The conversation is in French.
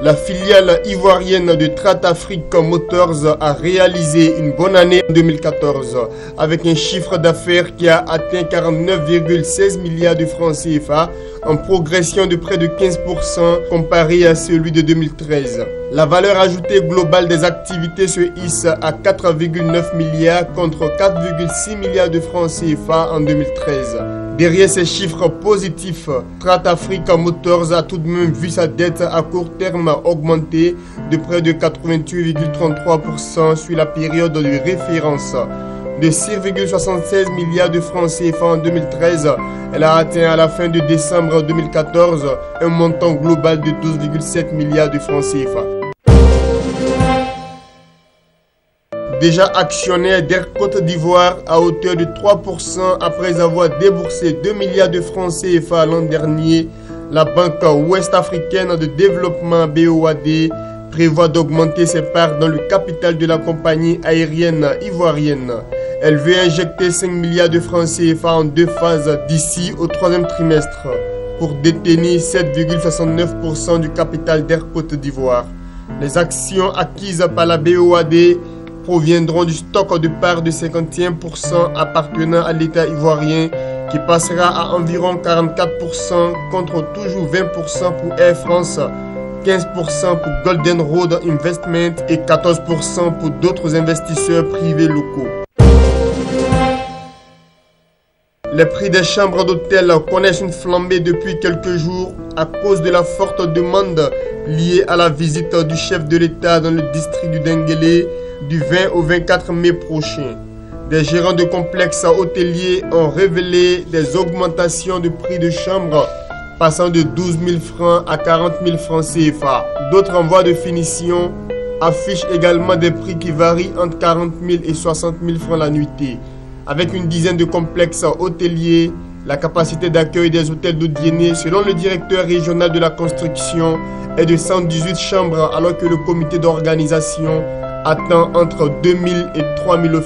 La filiale ivoirienne de Tratafrique Motors a réalisé une bonne année en 2014 avec un chiffre d'affaires qui a atteint 49,16 milliards de francs CFA en progression de près de 15% comparé à celui de 2013. La valeur ajoutée globale des activités se hisse à 4,9 milliards contre 4,6 milliards de francs CFA en 2013. Derrière ces chiffres positifs, Tratafrique Motors a tout de même vu sa dette à court terme augmenter de près de 88,33% sur la période de référence. De 6,76 milliards de francs CFA en 2013, elle a atteint à la fin de décembre 2014 un montant global de 12,7 milliards de francs CFA. Déjà actionnaire d'Air Côte d'Ivoire à hauteur de 3% après avoir déboursé 2 milliards de francs CFA l'an dernier, la Banque ouest-africaine de développement BOAD prévoit d'augmenter ses parts dans le capital de la compagnie aérienne ivoirienne. Elle veut injecter 5 milliards de francs CFA en deux phases d'ici au troisième trimestre pour détenir 7,69% du capital d'Air Côte d'Ivoire. Les actions acquises par la BOAD proviendront du stock de parts de 51% appartenant à l'État ivoirien qui passera à environ 44% contre toujours 20% pour Air France, 15% pour Golden Road Investment et 14% pour d'autres investisseurs privés locaux. Les prix des chambres d'hôtel connaissent une flambée depuis quelques jours à cause de la forte demande liée à la visite du chef de l'État dans le district du Denguélé du 20 au 24 mai prochain. Des gérants de complexes hôteliers ont révélé des augmentations de prix de chambre passant de 12 000 francs à 40 000 francs CFA. D'autres en voie de finition affichent également des prix qui varient entre 40 000 et 60 000 francs la nuitée. Avec une dizaine de complexes hôteliers, la capacité d'accueil des hôtels d'Odiéné, selon le directeur régional de la construction, est de 118 chambres alors que le comité d'organisation attend entre 2 000 et 3 000 officiers.